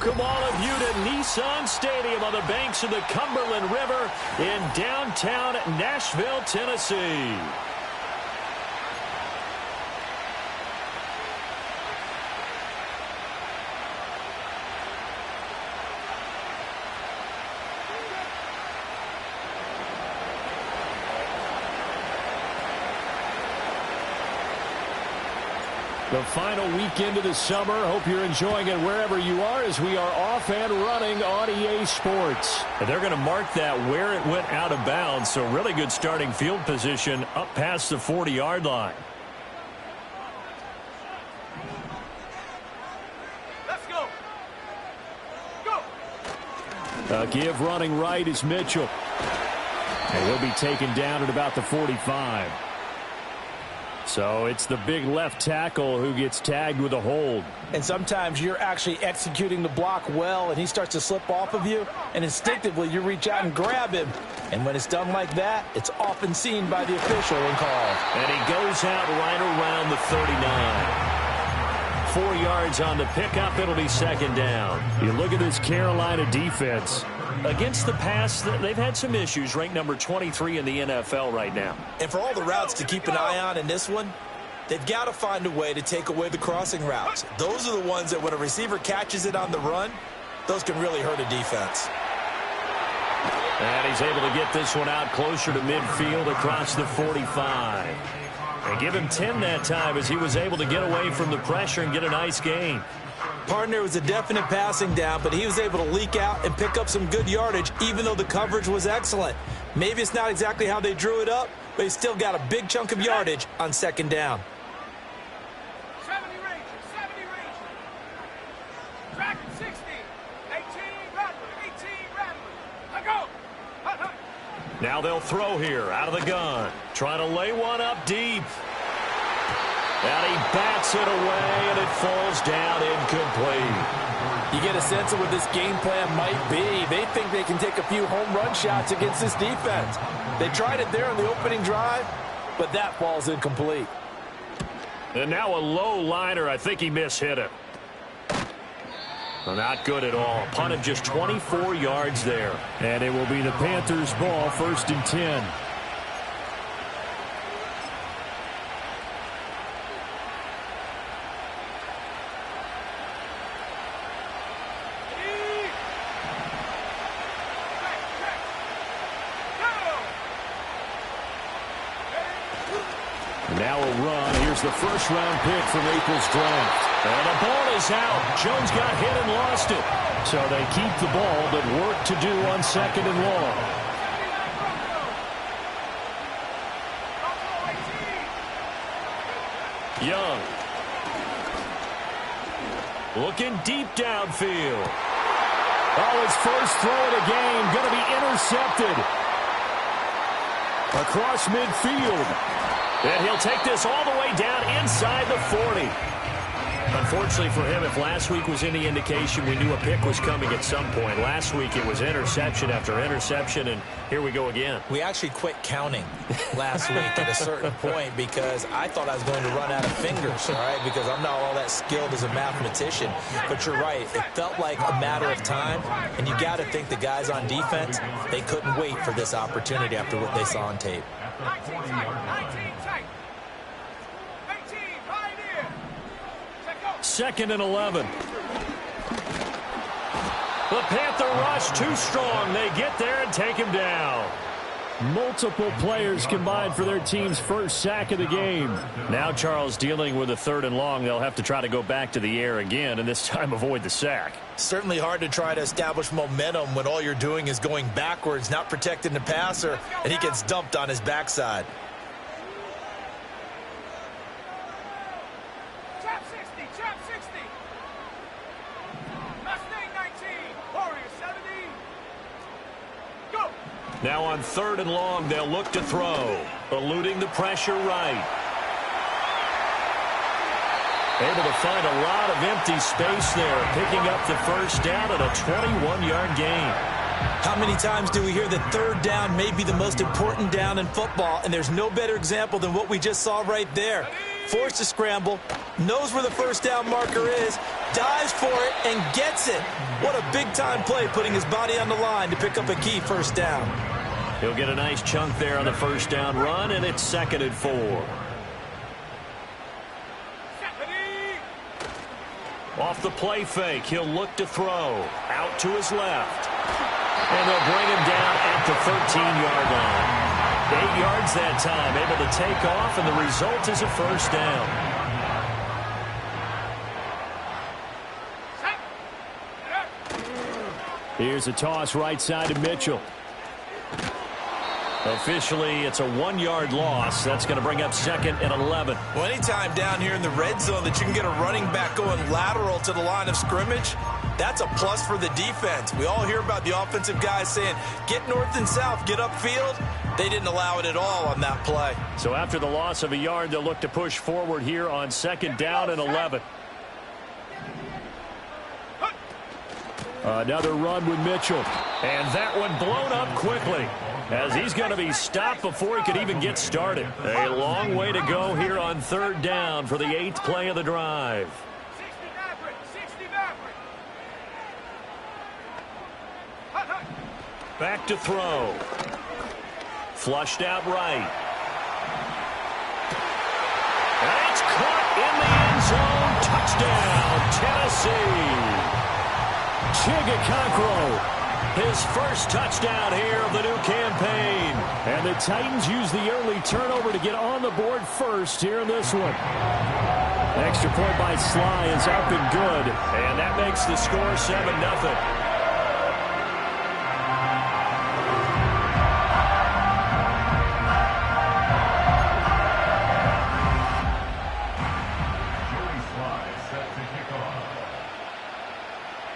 Welcome all of you to Nissan Stadium on the banks of the Cumberland River in downtown Nashville, Tennessee. The final weekend of the summer. Hope you're enjoying it wherever you are as we are off and running on EA Sports. And they're going to mark that where it went out of bounds. So really good starting field position up past the 40-yard line. Let's go. Go. Give running right is Mitchell. And he'll be taken down at about the 45. So it's the big left tackle who gets tagged with a hold. And sometimes you're actually executing the block well, and he starts to slip off of you, and instinctively you reach out and grab him. And when it's done like that, it's often seen by the official and called. And he goes out right around the 39. 4 yards on the pickup. It'll be second down. You look at this Carolina defense. Against the pass, they've had some issues. Ranked number 23 in the NFL right now. And for all the routes to keep an eye on in this one, they've got to find a way to take away the crossing routes. Those are the ones that when a receiver catches it on the run, those can really hurt a defense. And he's able to get this one out closer to midfield across the 45. And give him 10 that time as he was able to get away from the pressure and get a nice gain. Partner was a definite passing down, but he was able to leak out and pick up some good yardage, even though the coverage was excellent. Maybe it's not exactly how they drew it up, but he still got a big chunk of yardage on second down. 70 Rangers, 70 Rangers. Track 60, 18 Rattler, 18 Rattler. Let go. Now they'll throw here out of the gun. Trying to lay one up deep. And he bats it away, and it falls down incomplete. You get a sense of what this game plan might be. They think they can take a few home run shots against this defense. They tried it there on the opening drive, but that falls incomplete. And now a low liner. I think he mishit it. Well, not good at all. Punt of just 24 yards there. And it will be the Panthers' ball, 1st and 10. Now a run. Here's the first-round pick from April's draft. And the ball is out. Jones got hit and lost it. So they keep the ball, but work to do on 2nd and long. Young. Looking deep downfield. Oh, his first throw of the game going to be intercepted. Across midfield. And he'll take this all the way down inside the 40. Unfortunately for him, if last week was any indication, we knew a pick was coming at some point. Last week it was interception after interception, and here we go again. We actually quit counting last week at a certain point because I thought I was going to run out of fingers, all right, because I'm not all that skilled as a mathematician. But you're right. It felt like a matter of time, and you got to think the guys on defense, they couldn't wait for this opportunity after what they saw on tape. 19 tight. 18 Pioneer. Check out. 2nd and 11. The Panther rush too strong. They get there and take him down. Multiple players combined for their team's first sack of the game. Now Charles dealing with a 3rd and long. They'll have to try to go back to the air again, and this time avoid the sack. Certainly hard to try to establish momentum when all you're doing is going backwards, not protecting the passer, and he gets dumped on his backside. Trap 60, trap 60. Mustang 19, Warrior 70. Go. Now on 3rd and long, they'll look to throw. Eluding the pressure right. Able to find a lot of empty space there, picking up the first down at a 21-yard gain. How many times do we hear that 3rd down may be the most important down in football, and there's no better example than what we just saw right there. Forced to scramble, knows where the first down marker is, dives for it, and gets it. What a big-time play, putting his body on the line to pick up a key first down. He'll get a nice chunk there on the first down run, and it's 2nd and 4. Off the play fake, he'll look to throw. Out to his left. And they'll bring him down at the 13-yard line. 8 yards that time, able to take off, and the result is a first down. Here's a toss right side to Mitchell. Officially, it's a 1-yard loss. That's going to bring up 2nd and 11. Well, anytime down here in the red zone that you can get a running back going lateral to the line of scrimmage, that's a plus for the defense. We all hear about the offensive guys saying, get north and south, get upfield. They didn't allow it at all on that play. So after the loss of a yard, they'll look to push forward here on 2nd down and 11. Another run with Mitchell. And that one blown up quickly, as he's going to be stopped before he could even get started. A long way to go here on 3rd down for the 8th play of the drive. 60 Maverick. Back to throw. Flushed out right. And it's caught in the end zone. Touchdown, Tennessee. Chigga, his first touchdown here of the new campaign. And the Titans use the early turnover to get on the board first here in this one. Extra point by Sly is up and good. And that makes the score 7-0.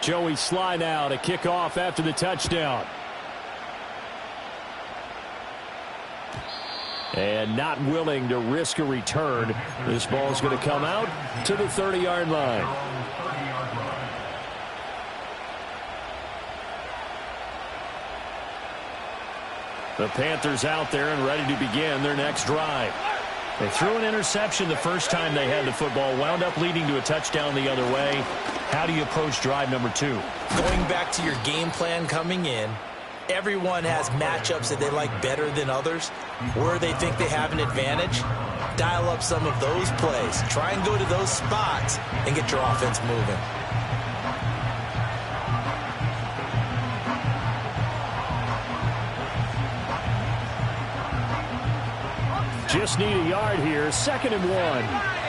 Joey Sly now to kick off after the touchdown. And not willing to risk a return. This ball is going to come out to the 30-yard line. The Panthers out there and ready to begin their next drive. They threw an interception the first time they had the football, wound up leading to a touchdown the other way. How do you approach drive number 2? Going back to your game plan coming in, everyone has matchups that they like better than others, where they think they have an advantage. Dial up some of those plays. Try and go to those spots and get your offense moving. Just need a yard here. 2nd and 1.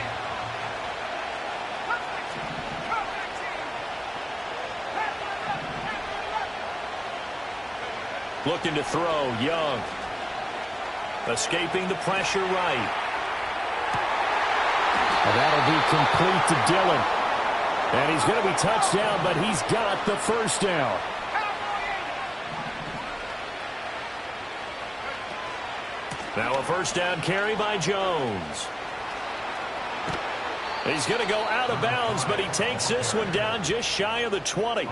Looking to throw, Young. Escaping the pressure right. And that'll be complete to Dillon. And he's going to be touched down, but he's got the first down. Now a first down carry by Jones. He's going to go out of bounds, but he takes this one down just shy of the 20.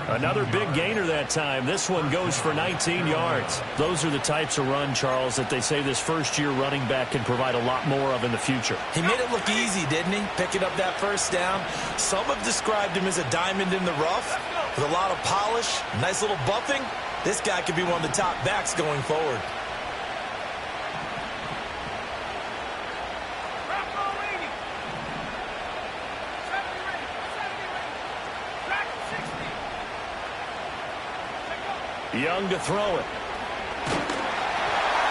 Another big gainer that time. This one goes for 19 yards. Those are the types of run, Charles, that they say this first-year running back can provide a lot more of in the future. He made it look easy, didn't he? Picking up that first down. Some have described him as a diamond in the rough with a lot of polish, nice little buffing. This guy could be one of the top backs going forward. Young to throw it.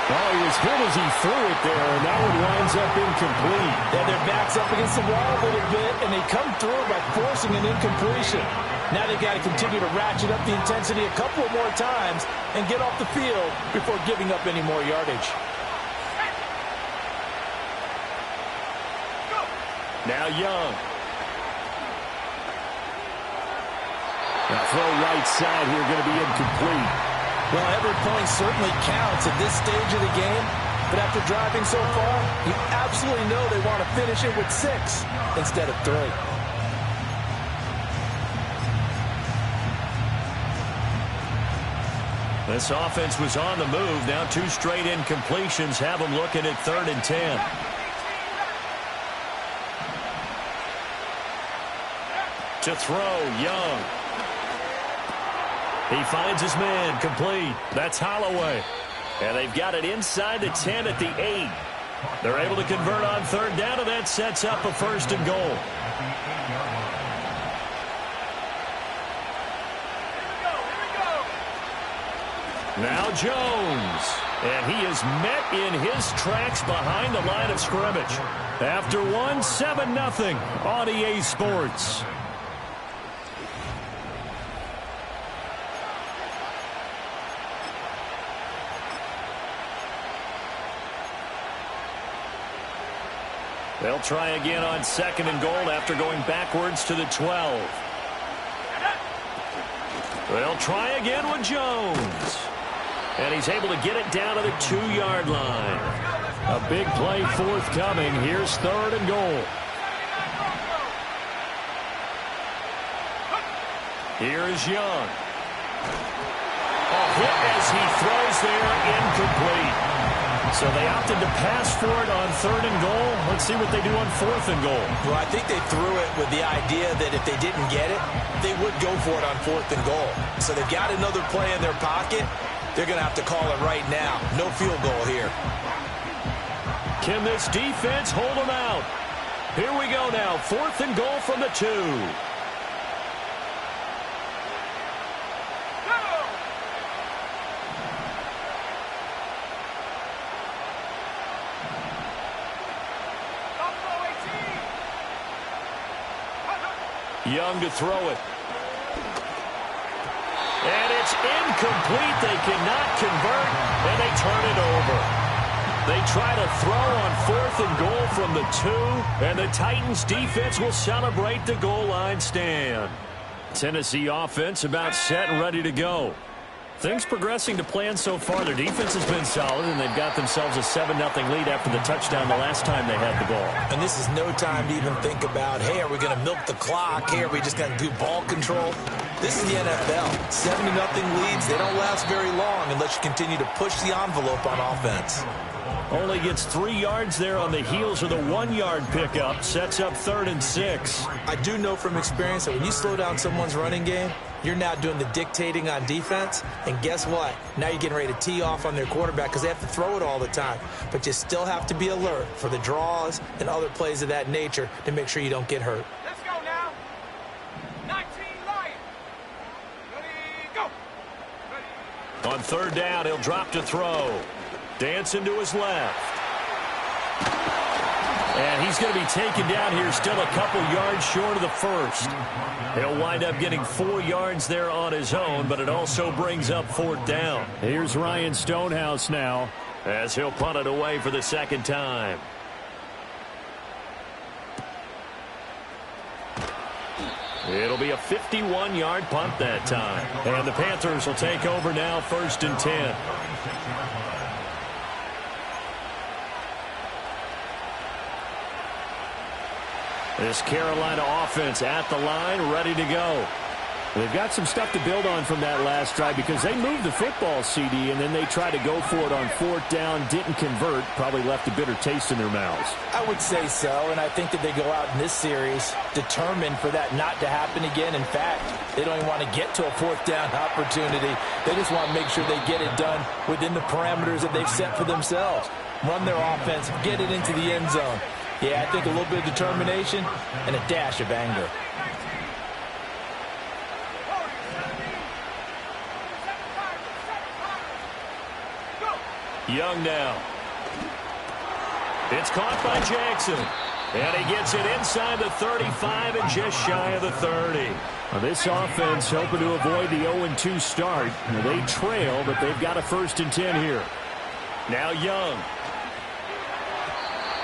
Oh, he was hit as he threw it there, and that one winds up incomplete. Yeah, their back's up against the wall a little bit, and they come through by forcing an incompletion. Now they've got to continue to ratchet up the intensity a couple of more times and get off the field before giving up any more yardage. Now Young. The throw right side here going to be incomplete. Well, every point certainly counts at this stage of the game, but after driving so far, you absolutely know they want to finish it with 6 instead of 3. This offense was on the move. Now 2 straight incompletions have them looking at 3rd and 10. To throw, Young. He finds his man, complete. That's Holloway. And they've got it inside the 10 at the 8. They're able to convert on third down, and that sets up a 1st and goal. Now Jones. And he is met in his tracks behind the line of scrimmage. After one, 7-0 on EA Sports. They'll try again on 2nd and goal after going backwards to the 12. They'll try again with Jones. And he's able to get it down to the 2-yard line. A big play forthcoming. Here's 3rd and goal. Here's Young. A hit as he throws there, incomplete. So they opted to pass for it on 3rd and goal. Let's see what they do on 4th and goal. Well, I think they threw it with the idea that if they didn't get it, they would go for it on 4th and goal. So they've got another play in their pocket. They're going to have to call it right now. No field goal here. Can this defense hold them out? Here we go now. 4th and goal from the 2. Young to throw it. And it's incomplete. They cannot convert, and they turn it over. They try to throw on 4th and goal from the 2, and the Titans defense will celebrate the goal line stand. Tennessee offense about set and ready to go. Things progressing to plan so far. Their defense has been solid, and they've got themselves a 7-0 lead after the touchdown the last time they had the ball. And this is no time to even think about, hey, are we going to milk the clock? Hey, are we just going to do ball control? This is the NFL. 7-0 leads, they don't last very long unless you continue to push the envelope on offense. Only gets 3 yards there on the heels of the 1-yard pickup. Sets up 3rd and 6. I do know from experience that when you slow down someone's running game, you're now doing the dictating on defense. And guess what? Now you're getting ready to tee off on their quarterback because they have to throw it all the time. But you still have to be alert for the draws and other plays of that nature to make sure you don't get hurt. Let's go now. 19 Lions. Ready, go. Ready. On 3rd down, he'll drop to throw. Dancing to his left. And he's going to be taken down here, still a couple yards short of the 1st. He'll wind up getting 4 yards there on his own, but it also brings up 4th down. Here's Ryan Stonehouse now, as he'll punt it away for the 2nd time. It'll be a 51-yard punt that time. And the Panthers will take over now, 1st and 10. This Carolina offense at the line, ready to go. They've got some stuff to build on from that last drive because they moved the football, CD, and then they tried to go for it on 4th down, didn't convert, probably left a bitter taste in their mouths. I would say so, and I think that they go out in this series determined for that not to happen again. In fact, they don't even want to get to a 4th down opportunity. They just want to make sure they get it done within the parameters that they've set for themselves. Run their offense, get it into the end zone. Yeah, I think a little bit of determination and a dash of anger. Young now. It's caught by Jackson. And he gets it inside the 35 and just shy of the 30. Now this offense hoping to avoid the 0-2 start. They trail, but they've got a 1st and 10 here. Now Young.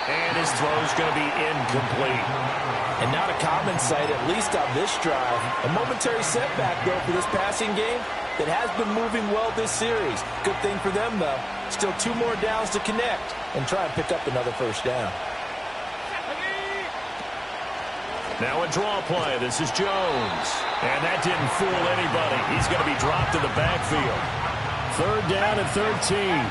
And his throw's going to be incomplete. And not a common sight, at least on this drive. A momentary setback, though, for this passing game that has been moving well this series. Good thing for them, though. Still 2 more downs to connect and try and pick up another 1st down. Now a draw play. This is Jones. And that didn't fool anybody. He's going to be dropped in the backfield. 3rd down and 13.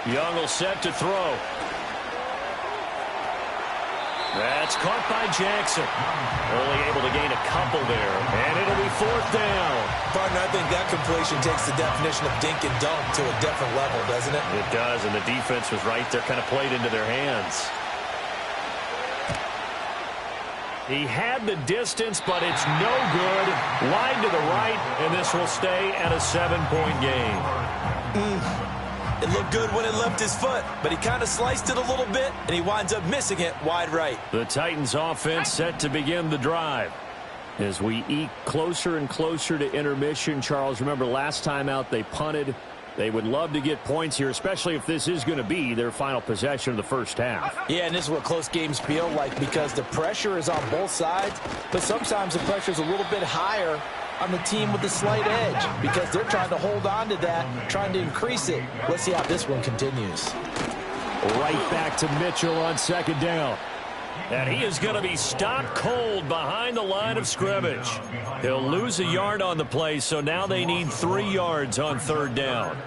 Young will set to throw. That's caught by Jackson. Only able to gain a couple there. And it'll be 4th down. Partner, I think that completion takes the definition of dink and dunk to a different level, doesn't it? It does, and the defense was right there, kind of played into their hands. He had the distance, but it's no good. Wide to the right, and this will stay at a 7-point game. It looked good when it left his foot, but he kind of sliced it a little bit, and he winds up missing it wide right. The Titans offense set to begin the drive. As we eke closer and closer to intermission, Charles, remember last time out they punted. They would love to get points here, especially if this is going to be their final possession of the first half. Yeah, and this is what close games feel like because the pressure is on both sides, but sometimes the pressure is a little bit higher on the team with the slight edge because they're trying to hold on to that, trying to increase it. Let's see how this one continues. Right back to Mitchell on 2nd down. And he is going to be stopped cold behind the line of scrimmage. He'll lose a yard on the play, so now they need 3 yards on 3rd down.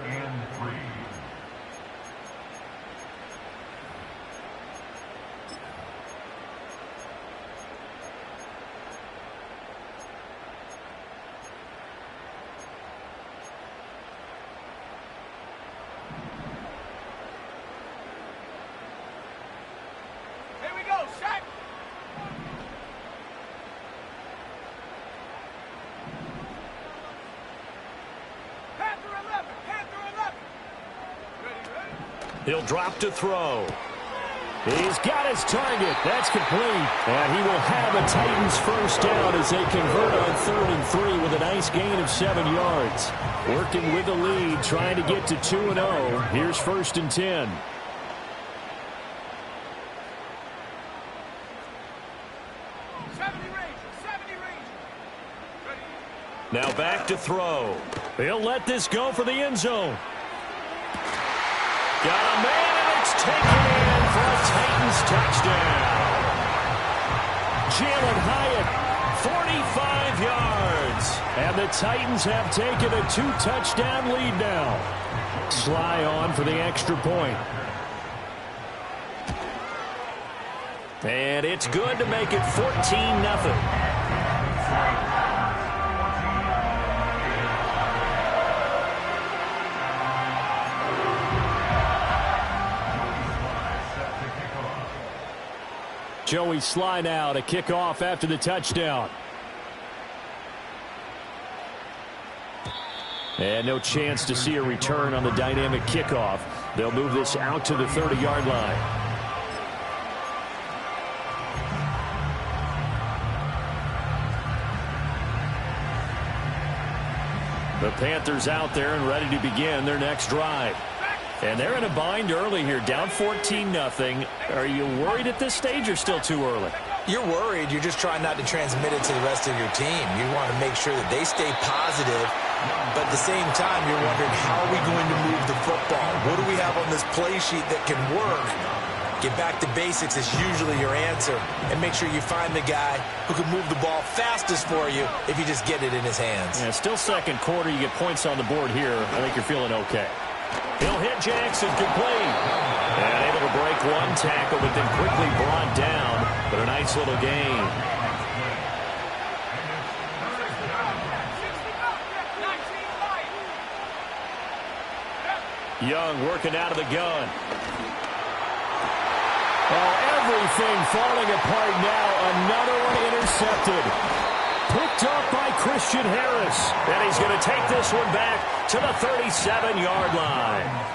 He'll drop to throw. He's got his target. That's complete. And he will have a Titans first down as they convert on 3rd and 3 with a nice gain of 7 yards. Working with the lead, trying to get to 2-0. Here's 1st and 10. Now back to throw. He'll let this go for the end zone. Got a man, and it's taken in for a Titans touchdown. Jalen Hyatt, 45 yards. And the Titans have taken a 2-touchdown lead now. Sly on for the extra point. And it's good to make it 14-0. Joey Sly now to kick off after the touchdown. And no chance to see a return on the dynamic kickoff. They'll move this out to the 30-yard line. The Panthers out there and ready to begin their next drive. And they're in a bind early here, down 14-0. Are you worried at this stage or still too early? You're worried. You're just trying not to transmit it to the rest of your team. You want to make sure that they stay positive, but at the same time, you're wondering, how are we going to move the football? What do we have on this play sheet that can work? Get back to basics is usually your answer, and make sure you find the guy who can move the ball fastest for you if you just get it in his hands. Yeah, still 2nd quarter. You get points on the board here. I think you're feeling okay. He'll hit Jackson complete. And able to break one tackle, but then quickly brought down. But a nice little gain. Young working out of the gun. Oh, everything falling apart now. Another one intercepted. Picked up by Christian Harris. And he's going to take this one back to the 37-yard line.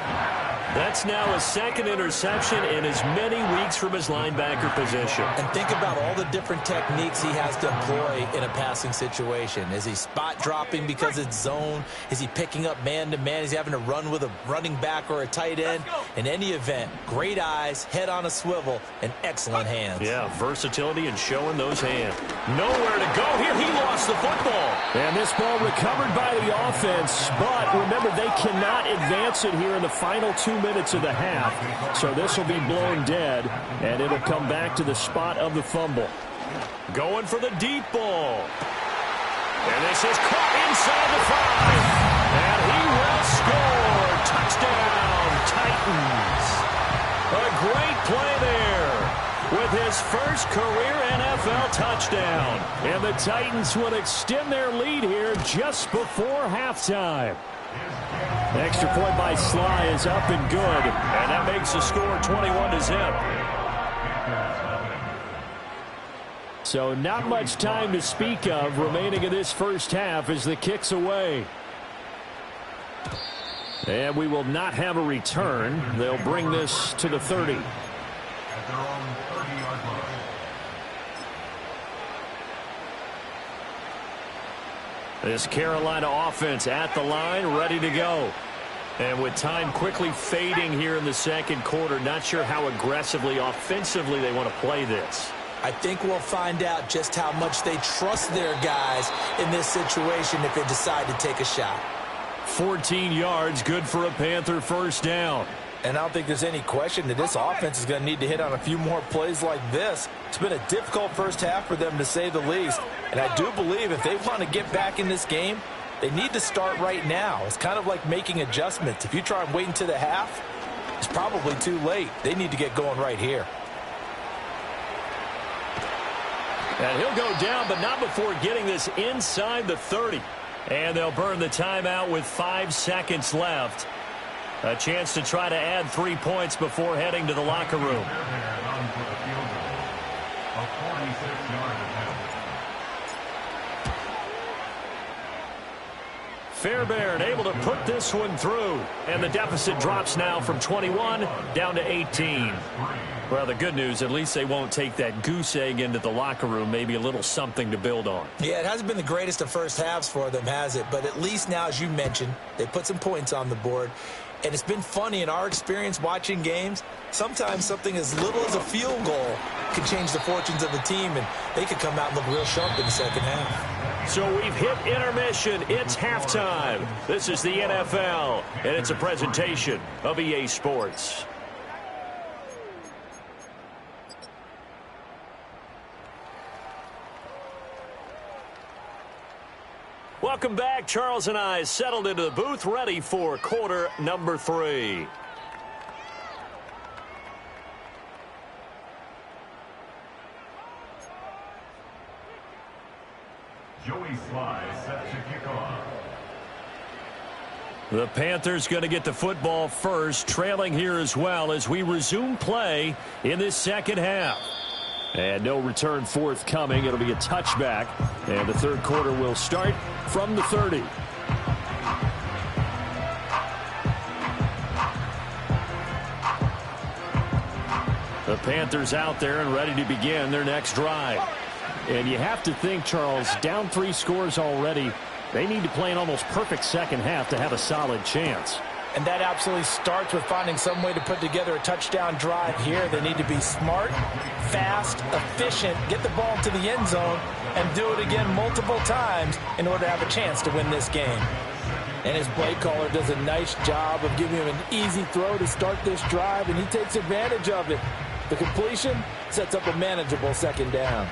That's now a 2nd interception in as many weeks from his linebacker position. And think about all the different techniques he has to employ in a passing situation. Is he spot dropping because it's zone? Is he picking up man-to-man? Is he having to run with a running back or a tight end? In any event, great eyes, head on a swivel, and excellent hands. Yeah, versatility and showing those hands. Nowhere to go here. He lost the football. And this ball recovered by the offense. But remember, they cannot advance it here in the final 2 minutes of the half. So this will be blown dead, and it'll come back to the spot of the fumble. Going for the deep ball. And this is caught inside the 5. And he will score. Touchdown, Titans. first career NFL touchdown. And the Titans will extend their lead here just before halftime. Extra point by Sly is up and good. And that makes the score 21-0. So not much time to speak of remaining in this first half as the kick's away. And we will not have a return. They'll bring this to the 30. This Carolina offense at the line, ready to go. And with time quickly fading here in the second quarter, not sure how aggressively, offensively they want to play this. I think we'll find out just how much they trust their guys in this situation if they decide to take a shot. 14 yards, good for a Panther first down. And I don't think there's any question that this offense is going to need to hit on a few more plays like this. It's been a difficult first half for them, to say the least. And I do believe if they want to get back in this game, they need to start right now. It's kind of like making adjustments. If you try and wait until the half, it's probably too late. They need to get going right here. And he'll go down, but not before getting this inside the 30. And they'll burn the timeout with 5 seconds left. A chance to try to add 3 points before heading to the locker room. Fairbairn able to put this one through. And the deficit drops now from 21 down to 18. Well, the good news, at least they won't take that goose egg into the locker room. Maybe a little something to build on. Yeah, it hasn't been the greatest of first halves for them, has it? But at least now, as you mentioned, they put some points on the board. And it's been funny in our experience watching games. Sometimes something as little as a field goal can change the fortunes of the team, and they could come out and look real sharp in the second half. So we've hit intermission. It's halftime. This is the NFL, and it's a presentation of EA Sports. Welcome back. Charles and I settled into the booth, ready for quarter number 3. Joey Sly set to kick off. The Panthers going to get the football first, trailing here as well as we resume play in this second half. And no return forthcoming. It'll be a touchback. And the third quarter will start from the 30. The Panthers out there and ready to begin their next drive. And you have to think, Charles, down 3 scores already. They need to play an almost perfect second half to have a solid chance. And that absolutely starts with finding some way to put together a touchdown drive here. They need to be smart, fast, efficient, get the ball to the end zone, and do it again multiple times in order to have a chance to win this game. And his play caller does a nice job of giving him an easy throw to start this drive, and he takes advantage of it. The completion sets up a manageable second down.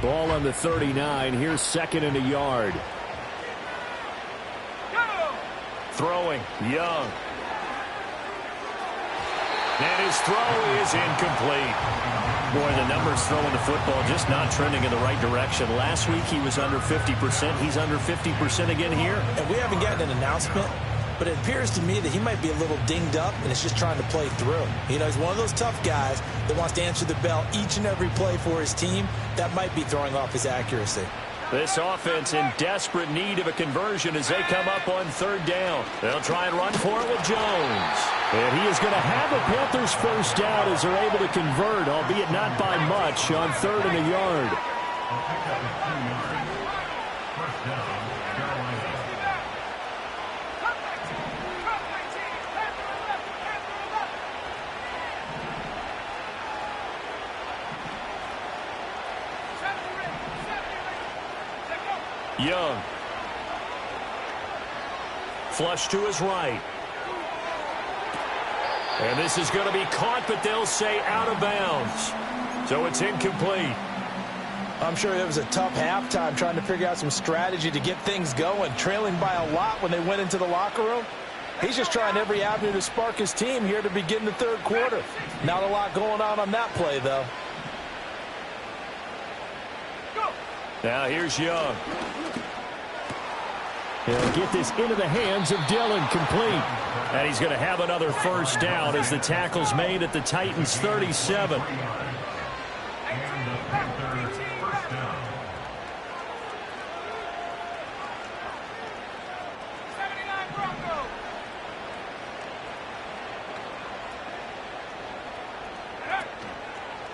Ball on the 39. Here's second and a yard. Throwing, Young. And his throw is incomplete. Boy, the numbers throwing the football just not trending in the right direction. Last week he was under 50%. He's under 50% again here. And we haven't gotten an announcement, but it appears to me that he might be a little dinged up and is just trying to play through. You know, he's one of those tough guys that wants to answer the bell each and every play for his team. That might be throwing off his accuracy. This offense in desperate need of a conversion as they come up on third down. They'll try and run for it with Jones. And he is going to have a Panthers first down as they're able to convert, albeit not by much, on third and a yard. Young. Flush to his right. And this is going to be caught, but they'll say out of bounds. So it's incomplete. I'm sure it was a tough halftime trying to figure out some strategy to get things going. Trailing by a lot when they went into the locker room. He's just trying every avenue to spark his team here to begin the third quarter. Not a lot going on that play, though. Now here's Young. He'll get this into the hands of Dillon, complete. And he's going to have another first down as the tackle's made at the Titans' 37.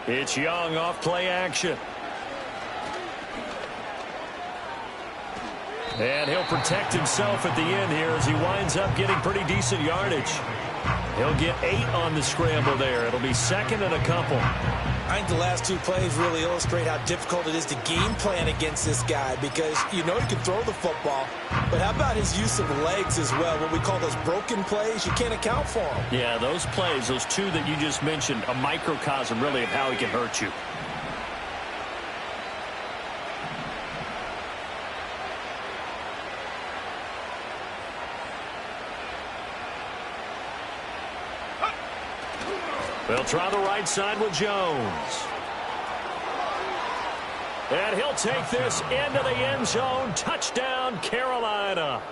It's Young off play action. And he'll protect himself at the end here as he winds up getting pretty decent yardage. He'll get 8 on the scramble there. It'll be second and a couple. I think the last two plays really illustrate how difficult it is to game plan against this guy because you know he can throw the football, but how about his use of legs as well? What we call those broken plays, you can't account for them. Yeah, those plays, those two that you just mentioned, a microcosm really of how he can hurt you. They'll try the right side with Jones. And he'll take this into the end zone. Touchdown, Carolina.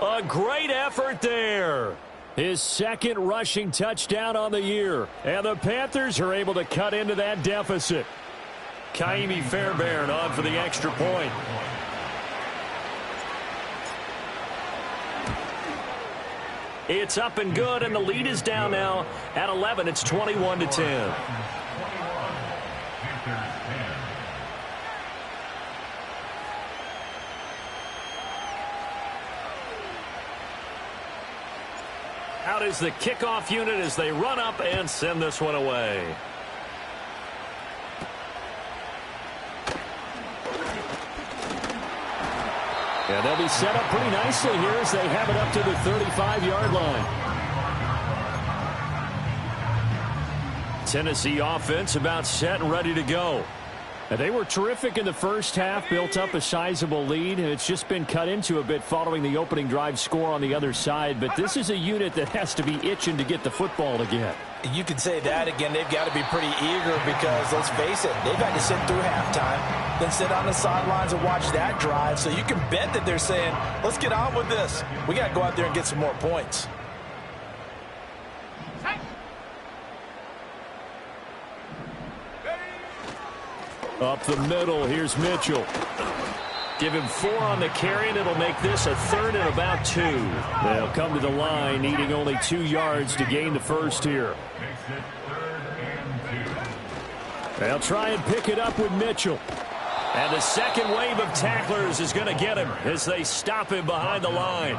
A great effort there. His second rushing touchdown on the year. And the Panthers are able to cut into that deficit. Kaimi Fairbairn on for the extra point. It's up and good, and the lead is down now at 11. It's 21-10. Out is the kickoff unit as they run up and send this one away. Yeah, they'll be set up pretty nicely here as they have it up to the 35-yard line. Tennessee offense about set and ready to go. And they were terrific in the first half, built up a sizable lead, and it's just been cut into a bit following the opening drive score on the other side. But this is a unit that has to be itching to get the football again. You could say that again. They've got to be pretty eager because, let's face it, they've had to sit through halftime, then sit on the sidelines and watch that drive. So you can bet that they're saying, let's get on with this. We got to go out there and get some more points. Up the middle, here's Mitchell. Give him 4 on the carry, and it'll make this a third and about 2. They'll come to the line, needing only 2 yards to gain the first here. They'll try and pick it up with Mitchell. And the second wave of tacklers is going to get him as they stop him behind the line.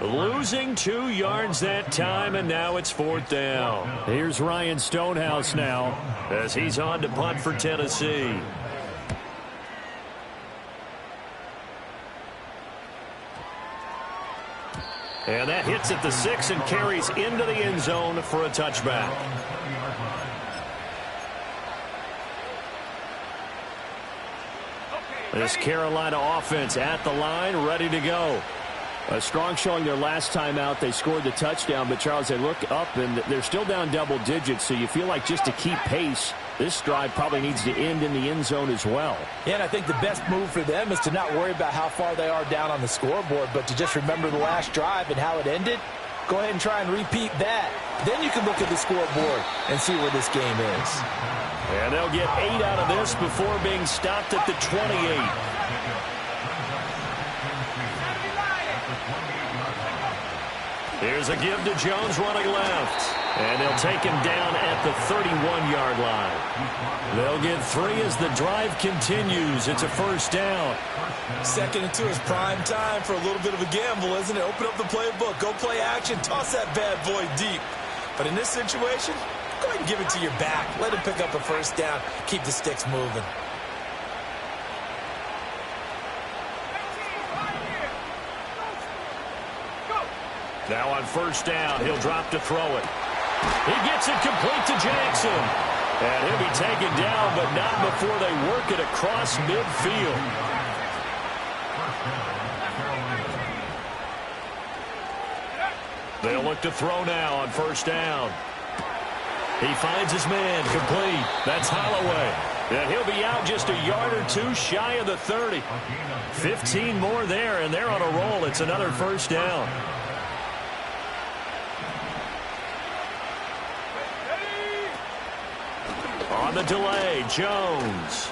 Losing 2 yards that time, and now it's 4th down. Here's Ryan Stonehouse now as he's on to punt for Tennessee. And that hits at the 6 and carries into the end zone for a touchback. This Carolina offense at the line, ready to go. A strong showing their last time out. They scored the touchdown, but Charles, they look up and they're still down double digits, so you feel like just to keep pace, this drive probably needs to end in the end zone as well. Yeah, and I think the best move for them is to not worry about how far they are down on the scoreboard, but to just remember the last drive and how it ended. Go ahead and try and repeat that. Then you can look at the scoreboard and see where this game is. And they'll get 8 out of this before being stopped at the 28. Here's a give to Jones running left. And they'll take him down at the 31-yard line. They'll get 3 as the drive continues. It's a first down. Second and 2 is prime time for a little bit of a gamble, isn't it? Open up the playbook, go play action, toss that bad boy deep. But in this situation, go ahead and give it to your back. Let him pick up a first down. Keep the sticks moving. Now on first down, he'll drop to throw it. He gets it complete to Jackson. And he'll be taken down, but not before they work it across midfield. They'll look to throw now on first down. He finds his man, complete. That's Holloway. And he'll be out just a yard or two shy of the 30. 15 more there, and they're on a roll. It's another first down. On the delay, Jones.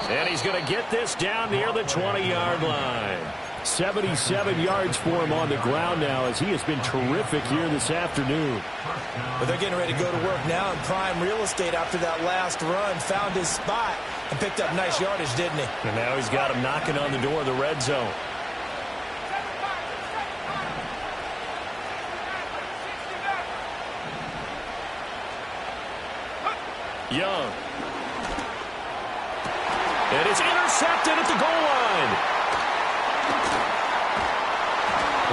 And he's going to get this down near the 20-yard line. 77 yards for him on the ground now, as he has been terrific here this afternoon. But they're getting ready to go to work now in prime real estate after that last run. Found his spot and picked up nice yardage, didn't he? And now he's got him knocking on the door of the red zone. Young. And it's intercepted at the goal line.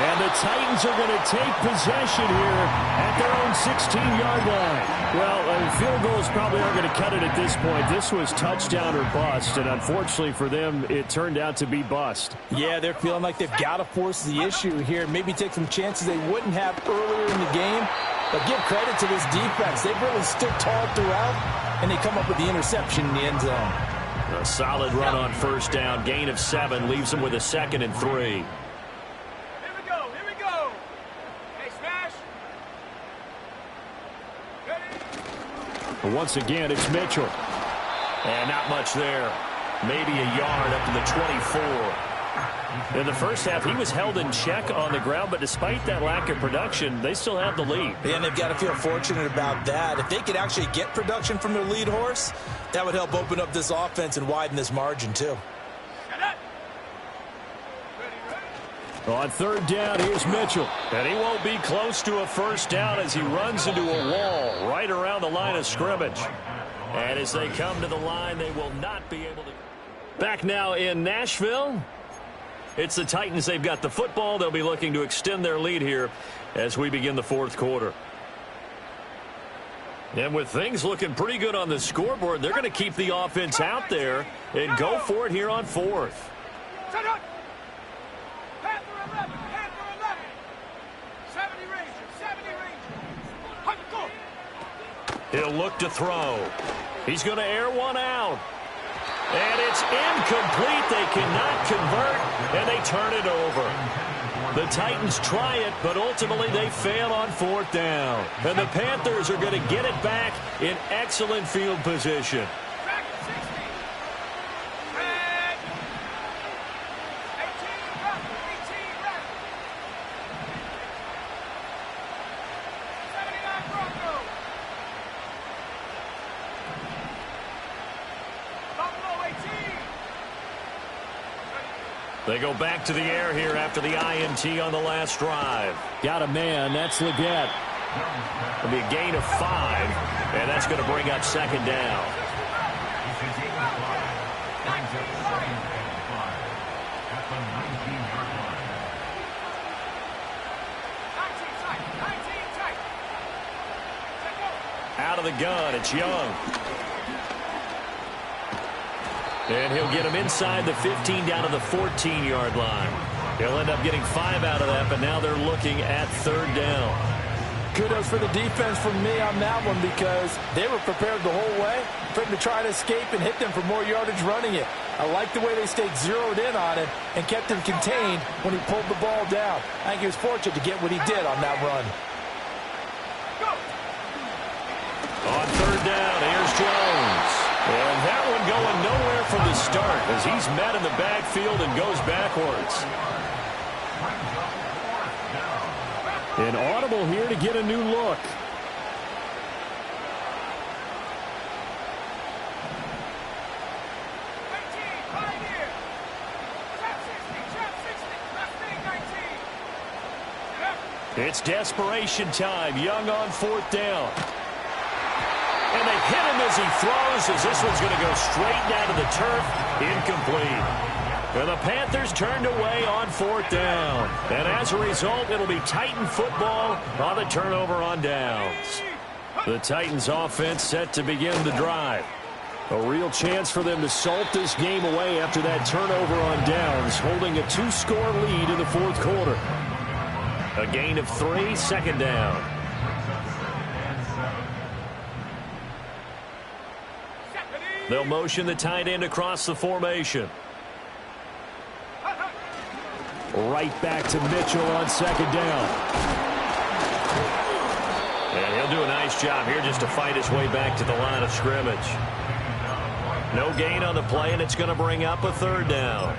And the Titans are going to take possession here at their own 16-yard line. Well, field goals probably aren't going to cut it at this point. This was touchdown or bust, and unfortunately for them, it turned out to be bust. Yeah, they're feeling like they've got to force the issue here. Maybe take some chances they wouldn't have earlier in the game. But give credit to this defense. They've really stood tall throughout, and they come up with the interception in the end zone. A solid run on first down. Gain of 7 leaves them with a 2nd and 3. Once again, it's Mitchell. And not much there. Maybe a yard up to the 24. In the first half, he was held in check on the ground, but despite that lack of production, they still have the lead. And they've got to feel fortunate about that. If they could actually get production from their lead horse, that would help open up this offense and widen this margin, too. On third down, here's Mitchell. And he won't be close to a first down as he runs into a wall right around the line of scrimmage. And as they come to the line, they will not be able to. Back now in Nashville. It's the Titans. They've got the football. They'll be looking to extend their lead here as we begin the fourth quarter. And with things looking pretty good on the scoreboard, they're going to keep the offense out there and go for it here on fourth. He'll look to throw. He's going to air one out. And it's incomplete. They cannot convert, and they turn it over. The Titans try it, but ultimately they fail on fourth down. And the Panthers are going to get it back in excellent field position. They go back to the air here after the INT on the last drive. Got a man. That's Legette. It'll be a gain of 5, and that's going to bring up second down. Out of the gun, it's Young. And he'll get him inside the 15 down to the 14-yard line. He'll end up getting 5 out of that, but now they're looking at third down. Kudos for the defense from me on that one, because they were prepared the whole way for him to try to escape and hit them for more yardage running it. I like the way they stayed zeroed in on it and kept him contained when he pulled the ball down. I think he was fortunate to get what he did on that run. On third down, here's Jones. And that one going nowhere from the start as he's met in the backfield and goes backwards. An audible here to get a new look. It's desperation time. Young on fourth down. And they hit him as he throws, as this one's going to go straight down to the turf. Incomplete. And the Panthers turned away on fourth down. And as a result, it'll be Titan football on the turnover on downs. The Titans offense set to begin the drive. A real chance for them to salt this game away after that turnover on downs, holding a 2-score lead in the fourth quarter. A gain of 3, second down. They'll motion the tight end across the formation. Right back to Mitchell on second down. And he'll do a nice job here just to fight his way back to the line of scrimmage. No gain on the play, and it's going to bring up a third down.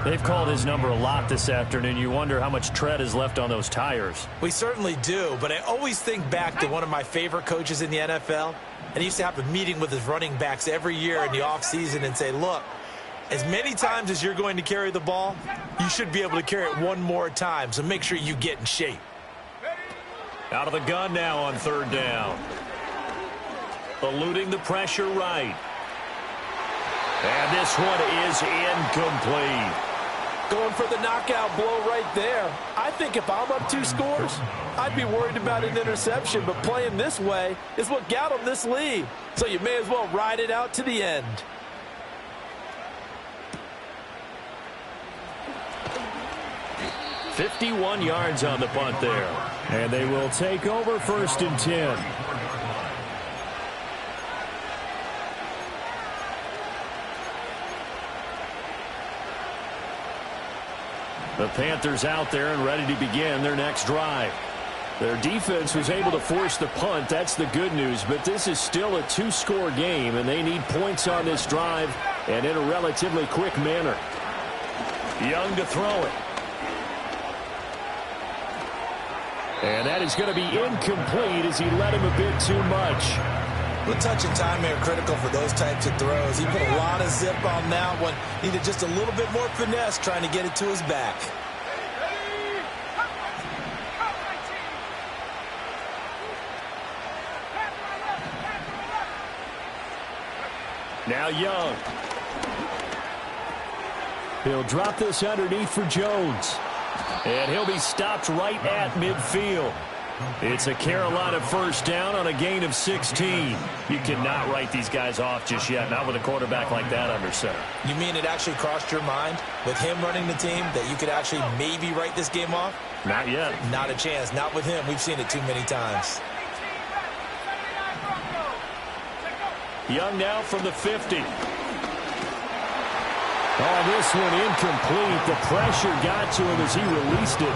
They've called his number a lot this afternoon. You wonder how much tread is left on those tires. We certainly do, but I always think back to one of my favorite coaches in the NFL. And he used to have a meeting with his running backs every year in the offseason and say, look, as many times as you're going to carry the ball, you should be able to carry it one more time, so make sure you get in shape. Out of the gun now on third down. Eluding the pressure right. And this one is incomplete. Going for the knockout blow right there. I think if I'm up 2 scores, I'd be worried about an interception, but playing this way is what got him this lead. So you may as well ride it out to the end. "51 yards on the punt there. And they will take over 1st and 10. The Panthers out there and ready to begin their next drive. Their defense was able to force the punt. That's the good news. But this is still a 2-score game, and they need points on this drive and in a relatively quick manner. Young to throw it. And that is going to be incomplete as he led him a bit too much. The touch and timing are critical for those types of throws. He put a lot of zip on that one. Needed just a little bit more finesse trying to get it to his back. Now Young. He'll drop this underneath for Jones. And he'll be stopped right at midfield. It's a Carolina first down on a gain of 16. You cannot write these guys off just yet, not with a quarterback like that under center. You mean it actually crossed your mind with him running the team that you could actually maybe write this game off? Not yet. Not a chance. Not with him. We've seen it too many times. Young now from the 50. Oh, this one incomplete. The pressure got to him as he released it.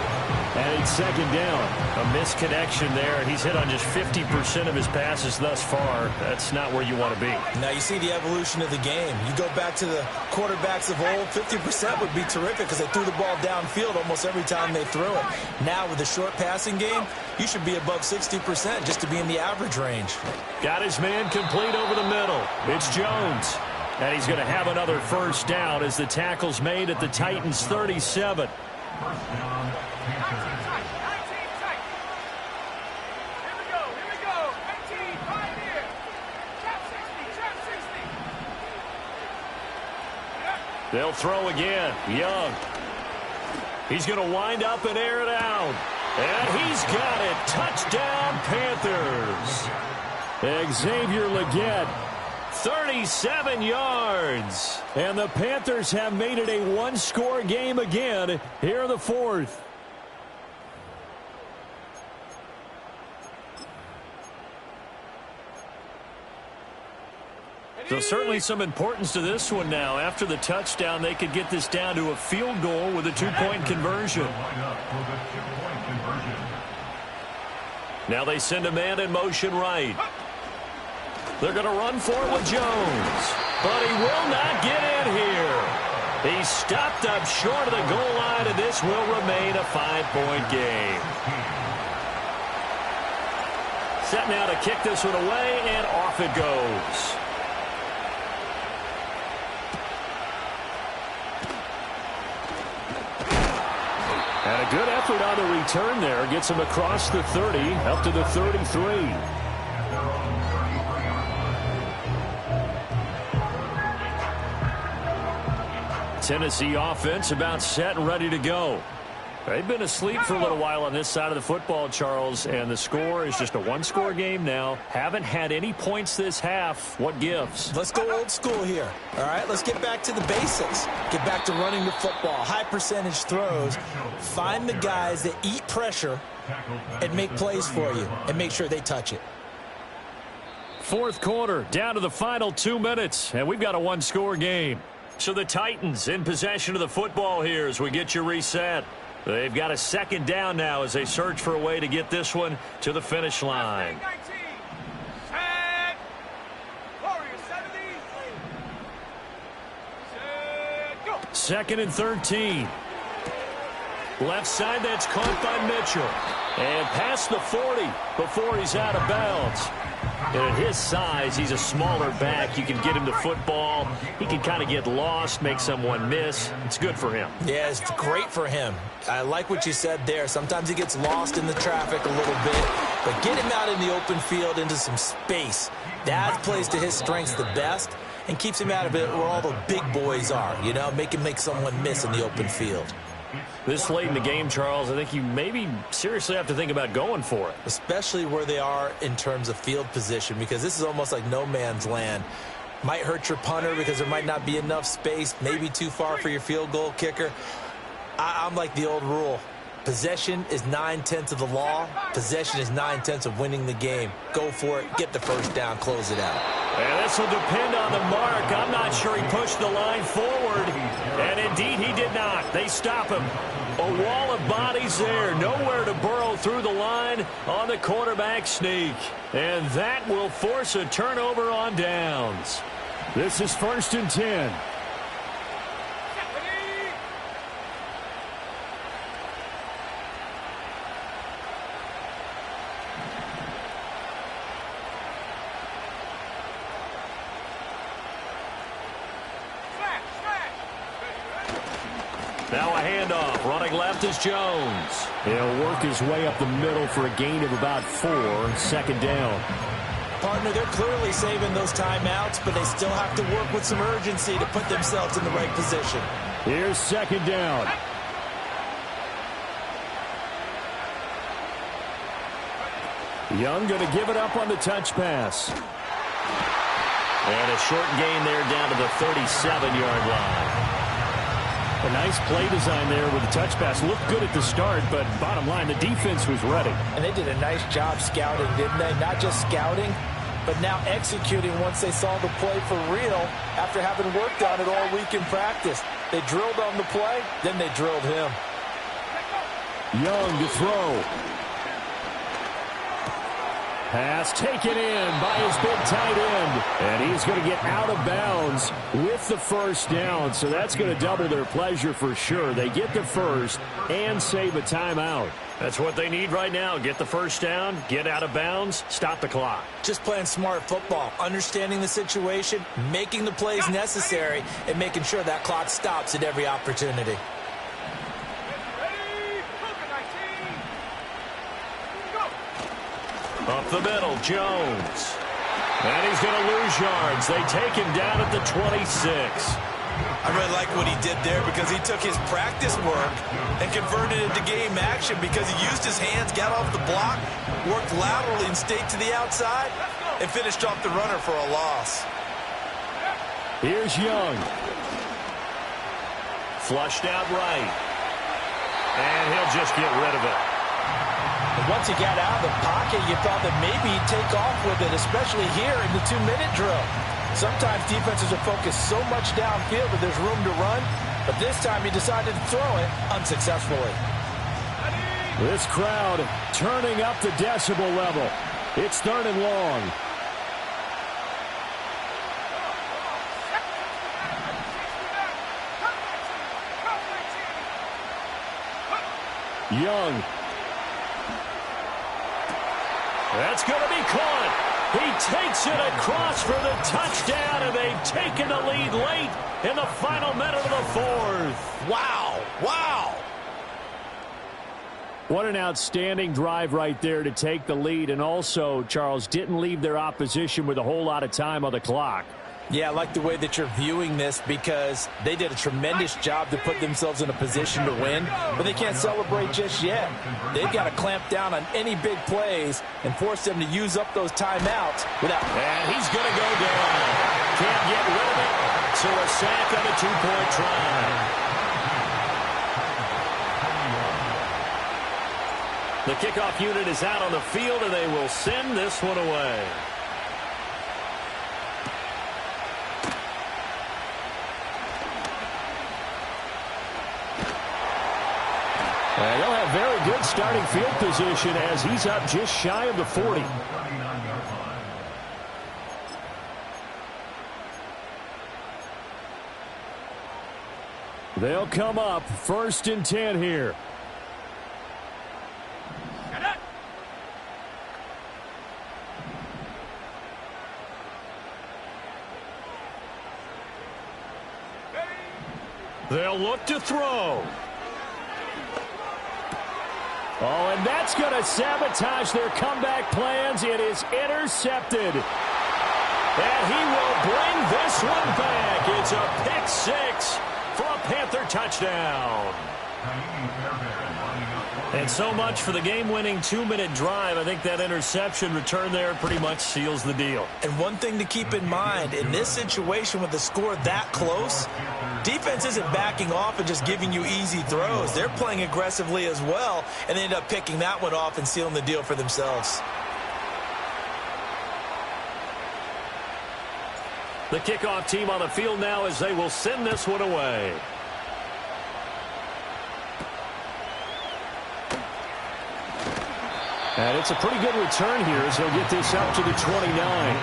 And it's second down. A misconnection there. He's hit on just 50% of his passes thus far. That's not where you want to be. Now you see the evolution of the game. You go back to the quarterbacks of old, 50% would be terrific because they threw the ball downfield almost every time they threw it. Now with the short passing game, you should be above 60% just to be in the average range. Got his man complete over the middle. It's Jones. And he's going to have another first down as the tackle's made at the Titans' 37. First down, Panthers. They'll throw again. Young. He's going to wind up and air it out. And he's got it. Touchdown, Panthers. Xavier Legette, 37 yards. And the Panthers have made it a one-score game again here in the fourth. So certainly some importance to this one now. After the touchdown, they could get this down to a field goal with a two-point conversion. Now they send a man in motion right. They're going to run for it with Jones. But he will not get in here. He's stopped up short of the goal line, and this will remain a 5-point game. Set now to kick this one away, and off it goes. And a good effort on the return there. Gets him across the 30, up to the 33. Tennessee offense about set and ready to go. They've been asleep for a little while on this side of the football, Charles, and the score is just a one-score game now. Haven't had any points this half. What gives? Let's go old school here. All right, let's get back to the basics. Get back to running the football, high percentage throws. Find the guys that eat pressure and make plays for you and make sure they touch it. Fourth quarter, down to the final 2 minutes, and we've got a one-score game. So the Titans in possession of the football here as we get you reset. They've got a second down now as they search for a way to get this one to the finish line. Second and 13. Left side, that's caught by Mitchell. And past the 40 before he's out of bounds. And at his size, he's a smaller back. You can get him the football. He can kind of get lost, make someone miss. It's good for him. Yeah, it's great for him. I like what you said there. Sometimes he gets lost in the traffic a little bit. But get him out in the open field into some space. That plays to his strengths the best and keeps him out of it where all the big boys are. You know, make him make someone miss in the open field. This late in the game, Charles, I think you maybe seriously have to think about going for it. Especially where they are in terms of field position, because this is almost like no man's land. Might hurt your punter because there might not be enough space, maybe too far for your field goal kicker. I'm like the old rule. Possession is 9/10 of the law. Possession is 9/10 of winning the game. Go for it. Get the first down. Close it out. And this will depend on the mark. I'm not sure he pushed the line forward. And indeed, he did not. They stop him. A wall of bodies there. Nowhere to burrow through the line on the quarterback sneak. And that will force a turnover on downs. This is 1st and 10. Now a handoff. Running left is Jones. He'll work his way up the middle for a gain of about 4. 2nd down. Partner, they're clearly saving those timeouts, but they still have to work with some urgency to put themselves in the right position. Here's 2nd down. Young going to give it up on the touch pass. And a short gain there down to the 37-yard line. A nice play design there with the touch pass. Looked good at the start, but bottom line, the defense was ready. And they did a nice job scouting, didn't they? Not just scouting, but now executing once they saw the play for real after having worked on it all week in practice. They drilled on the play, then they drilled him. Young to throw. Pass taken in by his big tight end. And he's going to get out of bounds with the first down. So that's going to double their pleasure for sure. They get the first and save a timeout. That's what they need right now. Get the first down, get out of bounds, stop the clock. Just playing smart football, understanding the situation, making the plays necessary, and making sure that clock stops at every opportunity. Up the middle, Jones. And he's going to lose yards. They take him down at the 26. I really like what he did there because he took his practice work and converted it to game action because he used his hands, got off the block, worked laterally and stayed to the outside, and finished off the runner for a loss. Here's Young. Flushed out right. And he'll just get rid of it. And once he got out of the pocket, you thought that maybe he'd take off with it, especially here in the 2-minute drill. Sometimes defenses are focused so much downfield that there's room to run, but this time he decided to throw it unsuccessfully. This crowd turning up the decibel level. It's 3rd and long. Young. That's going to be caught. He takes it across for the touchdown, and they've taken the lead late in the final minute of the 4th. Wow. Wow. What an outstanding drive right there to take the lead, and also, Charles, didn't leave their opposition with a whole lot of time on the clock. Yeah, I like the way that you're viewing this because they did a tremendous job to put themselves in a position to win, but they can't celebrate just yet. They've got to clamp down on any big plays and force them to use up those timeouts without... And he's going to go down. Can't get rid of it. So a sack on a 2-point try. The kickoff unit is out on the field, and they will send this one away. And they'll have very good starting field position as he's up just shy of the 40. They'll come up 1st and 10 here. They'll look to throw. Oh, and that's going to sabotage their comeback plans. It is intercepted. And he will bring this one back. It's a pick 6 for a Panther touchdown. And so much for the game-winning 2-minute drive. I think that interception return there pretty much seals the deal. And one thing to keep in mind, in this situation with the score that close, defense isn't backing off and just giving you easy throws. They're playing aggressively as well, and they end up picking that one off and sealing the deal for themselves. The kickoff team on the field now as they will send this one away. And it's a pretty good return here as they'll get this up to the 29.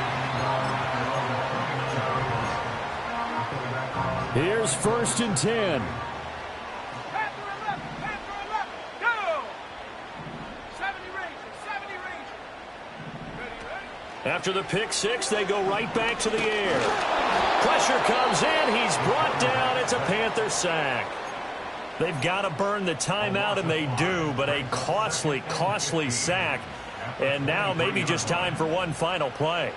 Here's 1st and 10. After the pick 6, they go right back to the air. Pressure comes in. He's brought down. It's a Panther sack. They've got to burn the timeout, and they do, but a costly, costly sack. And now maybe just time for one final play.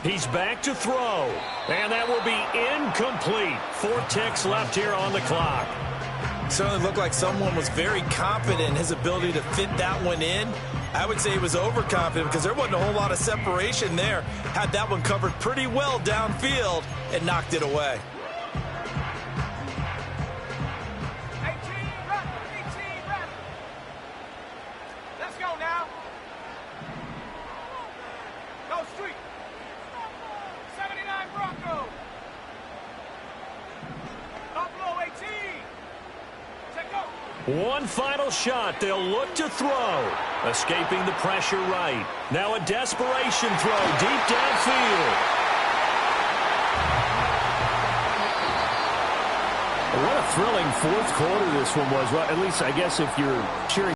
He's back to throw, and that will be incomplete. 4 ticks left here on the clock. Certainly looked like someone was very confident in his ability to fit that one in. I would say he was overconfident because there wasn't a whole lot of separation there. Had that one covered pretty well downfield and knocked it away. Let's go now. Go street. 79 Bronco. Buffalo 18. Take go. One final shot. They'll look to throw. Escaping the pressure right. Now a desperation throw deep downfield. What a thrilling 4th quarter this one was. Well, at least I guess if you're cheering